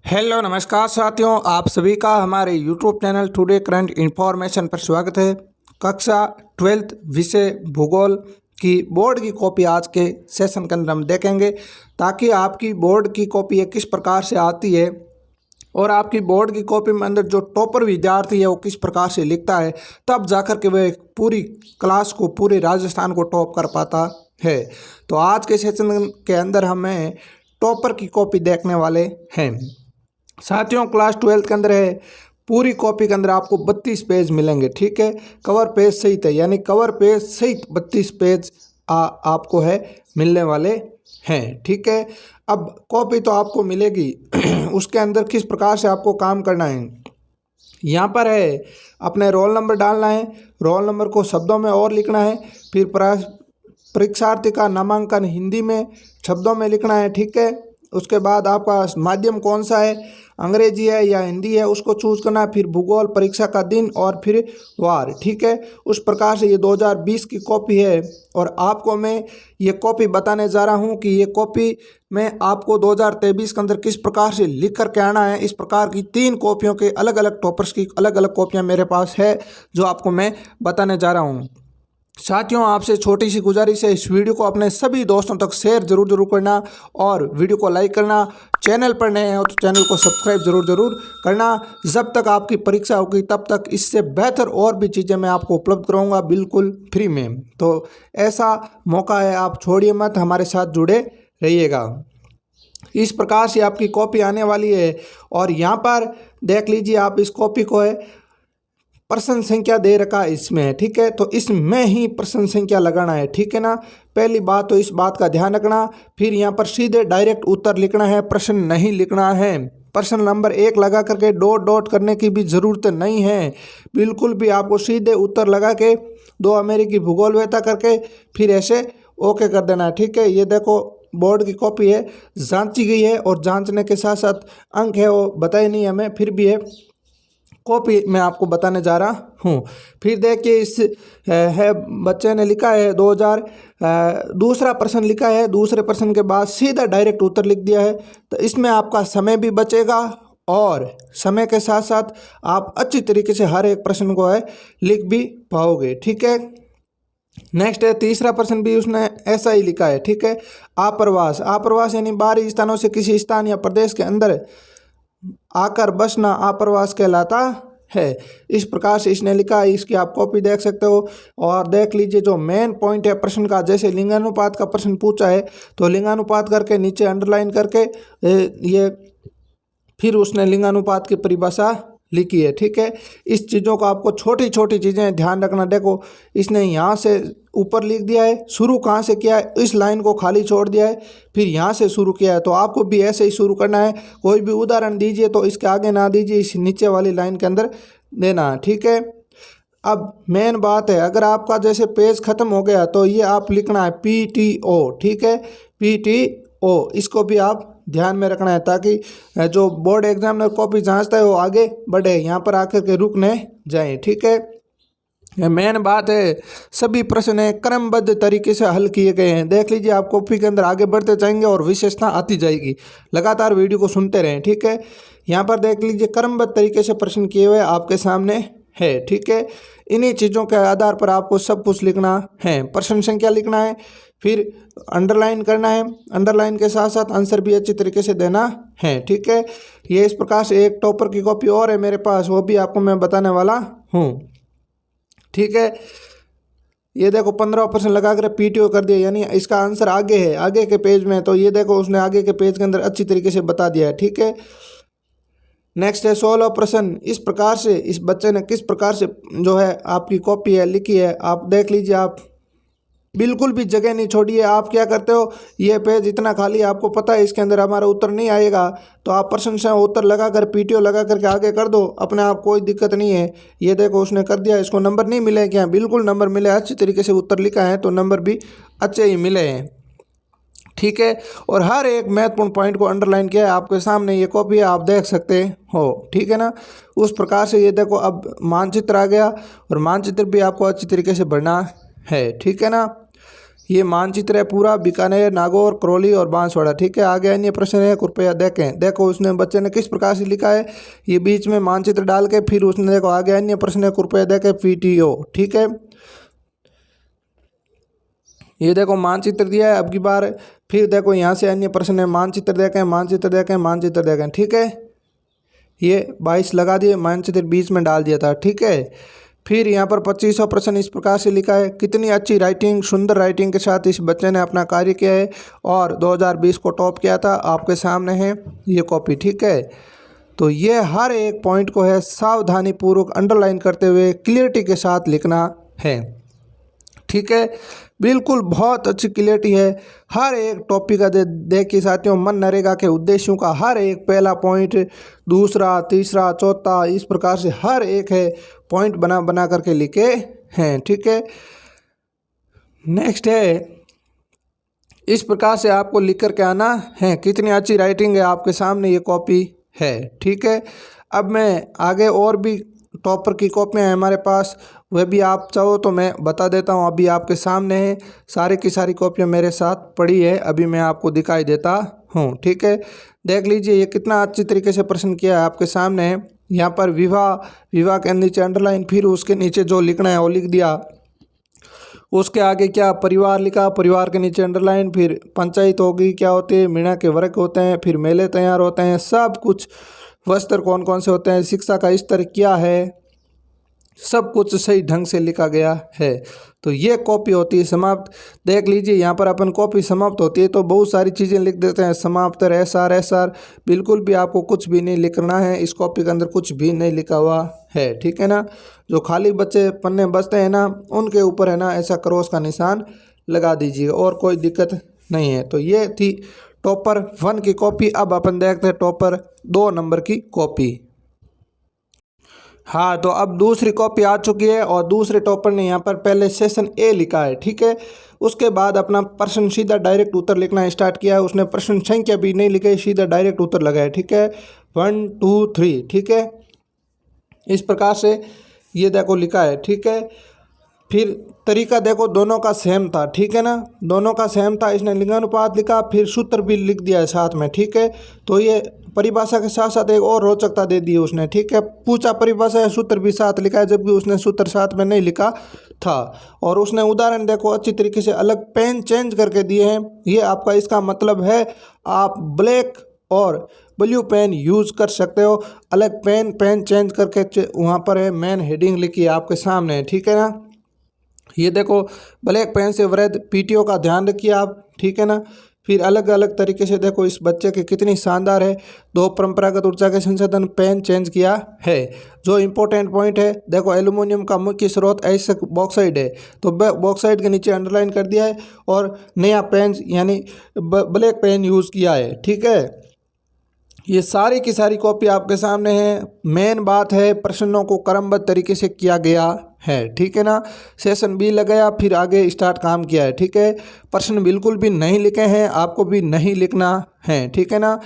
Hello नमस्कार साथियों, आप सभी का हमारे YouTube channel today current information पर स्वागत है। कक्षा 12th विषय भूगोल की बोर्ड की कॉपी आज के सेशन के अंदर हम देखेंगे, ताकि आपकी बोर्ड की कॉपी किस प्रकार से आती है और आपकी बोर्ड की कॉपी में अंदर जो टॉपर विद्यार्थी है वो किस प्रकार से लिखता है, तब जाकर के वह पूरी क्लास को, पूरे राजस्थान को टॉप कर पाता है। तो आज के सेशन के अंदर हमें टॉपर की कॉपी देखने वाले हैं। साथियों, क्लास 12th के अंदर है, पूरी कॉपी के अंदर आपको 32 पेज मिलेंगे। ठीक है, कवर पेज सहित है, यानी कवर पेज सहित 32 पेज आपको है मिलने वाले हैं। ठीक है, अब कॉपी तो आपको मिलेगी उसके अंदर किस प्रकार से आपको काम करना है, यहाँ पर है अपने रोल नंबर डालना है, रोल नंबर को शब्दों में और लिखना है, फिर परीक्षार्थी का नामांकन हिंदी में शब्दों में लिखना है। ठीक है, उसके बाद आपका माध्यम कौन सा है, अंग्रेजी है या हिंदी है, उसको चूज करना है। फिर भूगोल, परीक्षा का दिन और फिर वार। ठीक है, उस प्रकार से ये 2020 की कॉपी है और आपको मैं ये कॉपी बताने जा रहा हूँ कि ये कॉपी में आपको 2023 के अंदर किस प्रकार से लिख कर के आना है। इस प्रकार की 3 कॉपियों के अलग अलग टॉपर्स की अलग अलग कॉपियाँ मेरे पास है, जो आपको मैं बताने जा रहा हूँ। साथियों, आपसे छोटी सी गुजारिश है, इस वीडियो को अपने सभी दोस्तों तक शेयर जरूर करना और वीडियो को लाइक करना। चैनल पर नए हो तो चैनल को सब्सक्राइब जरूर करना। जब तक आपकी परीक्षा होगी तब तक इससे बेहतर और भी चीज़ें मैं आपको उपलब्ध कराऊंगा, बिल्कुल फ्री में। तो ऐसा मौका है, आप छोड़िए मत, हमारे साथ जुड़े रहिएगा। इस प्रकार से आपकी कॉपी आने वाली है और यहाँ पर देख लीजिए, आप इस कॉपी को है प्रश्न संख्या दे रखा है इसमें। ठीक है, तो इसमें ही प्रश्न संख्या लगाना है। ठीक है ना, पहली बात तो इस बात का ध्यान रखना। फिर यहाँ पर सीधे डायरेक्ट उत्तर लिखना है, प्रश्न नहीं लिखना है। प्रश्न नंबर 1 लगा करके डॉट करने की भी ज़रूरत नहीं है, बिल्कुल भी। आपको सीधे उत्तर लगा के 2 अमेरिकी भूगोल वेता करके फिर ऐसे ओके कर देना है। ठीक है, ये देखो बोर्ड की कॉपी है, जांची गई है और जांचने के साथ साथ अंक है वो बताए नहीं हमें, फिर भी है कॉपी मैं आपको बताने जा रहा हूँ। फिर देखिए, इस है बच्चे ने लिखा है 2000 दूसरा प्रश्न लिखा है, दूसरे प्रश्न के बाद सीधा डायरेक्ट उत्तर लिख दिया है। तो इसमें आपका समय भी बचेगा और समय के साथ साथ आप अच्छी तरीके से हर एक प्रश्न को है लिख भी पाओगे। ठीक है, नेक्स्ट है तीसरा प्रश्न भी उसने ऐसा ही लिखा है। ठीक है, आप्रवास यानी बाहरी स्थानों से किसी स्थान या प्रदेश के अंदर आकर बसना आप्रवास कहलाता है। इस प्रकार से इसने लिखा है, इसकी आप कॉपी देख सकते हो। और देख लीजिए, जो मेन पॉइंट है प्रश्न का, जैसे लिंगानुपात का प्रश्न पूछा है तो लिंगानुपात करके नीचे अंडरलाइन करके ये फिर उसने लिंगानुपात की परिभाषा लिखी है। ठीक है, इस चीज़ों को आपको छोटी छोटी चीज़ें ध्यान रखना। देखो, इसने यहाँ से ऊपर लिख दिया है, शुरू कहाँ से किया है, इस लाइन को खाली छोड़ दिया है, फिर यहाँ से शुरू किया है। तो आपको भी ऐसे ही शुरू करना है। कोई भी उदाहरण दीजिए तो इसके आगे ना दीजिए, इस नीचे वाली लाइन के अंदर देना है। ठीक है, अब मेन बात है, अगर आपका जैसे पेज ख़त्म हो गया तो ये आप लिखना है PTO। ठीक है, PTO, इसको भी आप ध्यान में रखना है, ताकि जो बोर्ड एग्जामिनर कॉपी जांचता है वो आगे बढ़े, यहाँ पर आकर के रुक न जाए। ठीक है, मेन बात है, सभी प्रश्न क्रमबद्ध तरीके से हल किए गए हैं। देख लीजिए, आप कॉपी के अंदर आगे बढ़ते जाएंगे और विशेषता आती जाएगी। लगातार वीडियो को सुनते रहें। ठीक है, यहाँ पर देख लीजिए, क्रमबद्ध तरीके से प्रश्न किए हुए आपके सामने है। ठीक है, इन्हीं चीज़ों के आधार पर आपको सब कुछ लिखना है। प्रश्न संख्या लिखना है, फिर अंडरलाइन करना है, अंडरलाइन के साथ साथ आंसर भी अच्छी तरीके से देना है। ठीक है, ये इस प्रकार से एक टॉपर की कॉपी और है मेरे पास, वो भी आपको मैं बताने वाला हूँ। ठीक है, ये देखो 15% लगा कर PTO कर दिया, यानी इसका आंसर आगे है, आगे के पेज में। तो ये देखो, उसने आगे के पेज के अंदर अच्छी तरीके से बता दिया है। ठीक है, नेक्स्ट है 16 प्रश्न। इस प्रकार से इस बच्चे ने किस प्रकार से जो है आपकी कॉपी है लिखी है, आप देख लीजिए। आप बिल्कुल भी जगह नहीं छोड़िए। आप क्या करते हो, ये पेज इतना खाली, आपको पता है इसके अंदर हमारा उत्तर नहीं आएगा, तो आप प्रश्न से उत्तर लगा कर PTO लगा करके आगे कर दो अपने आप, कोई दिक्कत नहीं है। ये देखो, उसने कर दिया। इसको नंबर नहीं मिले क्या? बिल्कुल नंबर मिले, अच्छी तरीके से उत्तर लिखा है तो नंबर भी अच्छे ही मिले हैं। ठीक है, और हर एक महत्वपूर्ण पॉइंट को अंडरलाइन किया है, आपके सामने ये कॉपी है, आप देख सकते हो। ठीक है ना, उस प्रकार से ये देखो, अब मानचित्र आ गया और मानचित्र भी आपको अच्छी तरीके से भरना है। ठीक है ना, ये मानचित्र है पूरा बीकानेर, नागौर, करौली और बांसवाड़ा। ठीक है, आगे अन्य प्रश्न है, कृपया देखें। देखो उसने बच्चे ने किस प्रकार से लिखा है, ये बीच में मानचित्र डाल के फिर उसने देखो आगे अन्य प्रश्न है, कृपया देखें PTO। ठीक है, ये देखो मानचित्र दिया है। अब की बार फिर देखो यहाँ से अन्य प्रश्न है, मानचित्र देखें, मानचित्र देखें, मानचित्र देखें। ठीक है, ये 22 लगा दिए, मानचित्र बीच में डाल दिया था। ठीक है, फिर यहाँ पर 25वां प्रश्न इस प्रकार से लिखा है, कितनी अच्छी राइटिंग, सुंदर राइटिंग के साथ इस बच्चे ने अपना कार्य किया है और 2020 को टॉप किया था। आपके सामने है ये कॉपी। ठीक है, तो ये हर एक पॉइंट को है सावधानी पूर्वक अंडरलाइन करते हुए क्लियरिटी के साथ लिखना है। ठीक है, बिल्कुल बहुत अच्छी क्लियरिटी है। हर एक टॉपिक का देखिए साथियों, मनरेगा के उद्देश्यों का हर एक पहला पॉइंट, दूसरा, तीसरा, चौथा, इस प्रकार से हर एक है पॉइंट बना बना करके लिखे हैं। ठीक है, नेक्स्ट है, इस प्रकार से आपको लिख करके आना है। कितनी अच्छी राइटिंग है, आपके सामने ये कॉपी है। ठीक है, अब मैं आगे और भी टॉपर की कॉपियाँ हैं हमारे पास, वह भी आप चाहो तो मैं बता देता हूँ। अभी आपके सामने है, सारी की सारी कॉपियाँ मेरे साथ पड़ी है, अभी मैं आपको दिखाई देता हूँ। ठीक है, देख लीजिए ये कितना अच्छी तरीके से प्रश्न किया है, आपके सामने है। यहाँ पर विवाह, विवाह के नीचे अंडरलाइन, फिर उसके नीचे जो लिखना है वो लिख दिया। उसके आगे क्या, परिवार लिखा, परिवार के नीचे अंडरलाइन, फिर पंचायत होगी क्या होती है, मीणा के वर्ग होते हैं, फिर मेले तैयार होते हैं, सब कुछ, वस्त्र कौन कौन से होते हैं, शिक्षा का स्तर क्या है, सब कुछ सही ढंग से लिखा गया है। तो ये कॉपी होती है समाप्त। देख लीजिए यहाँ पर अपन कॉपी समाप्त होती है तो बहुत सारी चीज़ें लिख देते हैं, समाप्त, SR, बिल्कुल भी आपको कुछ भी नहीं लिखना है। इस कॉपी के अंदर कुछ भी नहीं लिखा हुआ है। ठीक है ना, जो खाली बच्चे पन्ने बचते हैं ना, उनके ऊपर है ना ऐसा क्रॉस का निशान लगा दीजिएगा, और कोई दिक्कत नहीं है। तो ये थी टॉपर 1 की कॉपी। अब अपन देखते हैं टॉपर 2 नंबर की कॉपी। हाँ, तो अब दूसरी कॉपी आ चुकी है और दूसरे टॉपर ने यहाँ पर पहले सेशन A लिखा है। ठीक है, उसके बाद अपना प्रश्न सीधा डायरेक्ट उत्तर लिखना स्टार्ट किया है। उसने प्रश्न संख्या भी नहीं लिखी, सीधा डायरेक्ट उत्तर लगाया। ठीक है, 1 2 3। ठीक है, इस प्रकार से ये देखो लिखा है। ठीक है, फिर तरीका देखो दोनों का सेम था। ठीक है ना, दोनों का सेम था। इसने लिंगानुपात लिखा, फिर सूत्र भी लिख दिया है साथ में। ठीक है, तो ये परिभाषा के साथ साथ एक और रोचकता दे दी उसने। ठीक है, पूछा परिभाषा है, सूत्र भी साथ लिखा है, जबकि उसने सूत्र साथ में नहीं लिखा था। और उसने उदाहरण देखो अच्छी तरीके से अलग पेन चेंज करके दिए हैं। ये आपका इसका मतलब है आप ब्लैक और ब्लू पेन यूज़ कर सकते हो। अलग पेन चेंज करके वहाँ पर है मेन हेडिंग लिखी है आपके सामने। ठीक है ना, ये देखो ब्लैक पेन से वृद्ध PTO का ध्यान रखिए आप। ठीक है ना, फिर अलग अलग तरीके से देखो इस बच्चे की कितनी शानदार है। 2 परंपरागत ऊर्जा के संसाधन पेन चेंज किया है। जो इंपॉर्टेंट पॉइंट है देखो, एल्यूमिनियम का मुख्य स्रोत ऐसा बॉक्साइड है, तो बॉक्साइड के नीचे अंडरलाइन कर दिया है और नया पेन यानी ब्लैक पेन यूज़ किया है। ठीक है, ये सारी की सारी कॉपी आपके सामने है। मेन बात है प्रश्नों को क्रमबद्ध तरीके से किया गया है। ठीक है ना, सेशन B लगाया, फिर आगे स्टार्ट काम किया है। ठीक है, प्रश्न बिल्कुल भी नहीं लिखे हैं, आपको भी नहीं लिखना है। ठीक है ना,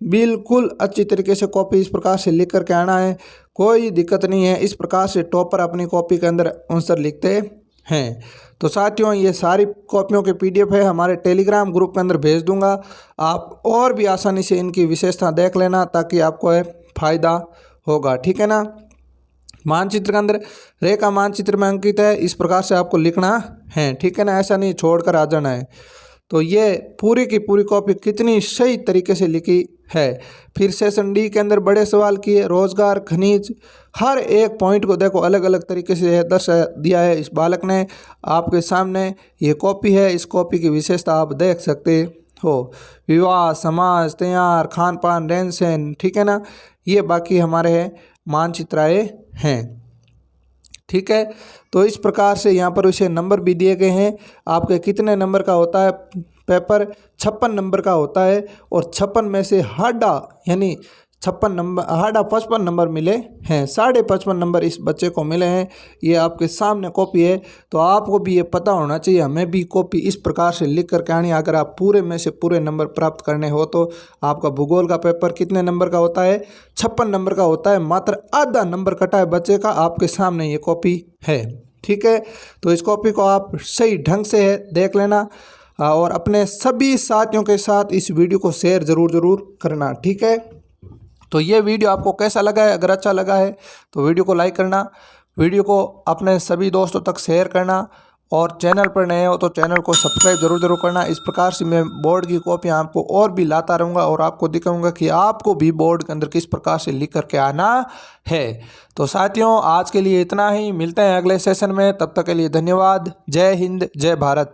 बिल्कुल अच्छी तरीके से कॉपी इस प्रकार से लिख करके आना है, कोई दिक्कत नहीं है। इस प्रकार से टॉपर अपनी कॉपी के अंदर आंसर लिखते हैं। तो साथियों ये सारी कॉपियों के PDF है, हमारे टेलीग्राम ग्रुप के अंदर भेज दूंगा। आप और भी आसानी से इनकी विशेषता देख लेना, ताकि आपको फ़ायदा होगा। ठीक है ना, मानचित्र के अंदर रेखा मानचित्र में अंकित है, इस प्रकार से आपको लिखना है। ठीक है ना, ऐसा नहीं छोड़कर आ जाना है। तो ये पूरी की पूरी कॉपी कितनी सही तरीके से लिखी है। फिर सेशन D के अंदर बड़े सवाल किए, रोजगार, खनिज, हर एक पॉइंट को देखो अलग अलग तरीके से दर्शा दिया है इस बालक ने। आपके सामने ये कॉपी है, इस कॉपी की विशेषता आप देख सकते हो। विवाह, समाज, तैयार, खान पान, रहन सहन। ठीक है ना, ये बाकी हमारे मानचित्राए हैं। ठीक है, तो इस प्रकार से यहाँ पर इसे नंबर भी दिए गए हैं। आपके कितने नंबर का होता है पेपर, 56 नंबर का होता है, और 56 में से हाडा यानी 56 नंबर, हाडा 55 नंबर मिले हैं। 55.5 नंबर इस बच्चे को मिले हैं। ये आपके सामने कॉपी है, तो आपको भी ये पता होना चाहिए। हमें भी कॉपी इस प्रकार से लिख कर के आनी। अगर आप पूरे में से पूरे नंबर प्राप्त करने हो तो आपका भूगोल का पेपर कितने नंबर का होता है, 56 नंबर का होता है। मात्र आधा नंबर कटा है बच्चे का, आपके सामने ये कॉपी है। ठीक है, तो इस कॉपी को आप सही ढंग से देख लेना और अपने सभी साथियों के साथ इस वीडियो को शेयर ज़रूर करना। ठीक है, तो ये वीडियो आपको कैसा लगा है? अगर अच्छा लगा है तो वीडियो को लाइक करना, वीडियो को अपने सभी दोस्तों तक शेयर करना और चैनल पर नए हो तो चैनल को सब्सक्राइब ज़रूर करना। इस प्रकार से मैं बोर्ड की कॉपियाँ आपको और भी लाता रहूँगा और आपको दिखाऊंगा कि आपको भी बोर्ड के अंदर किस प्रकार से लिख करके आना है। तो साथियों, आज के लिए इतना ही, मिलते हैं अगले सेशन में, तब तक के लिए धन्यवाद। जय हिंद, जय भारत।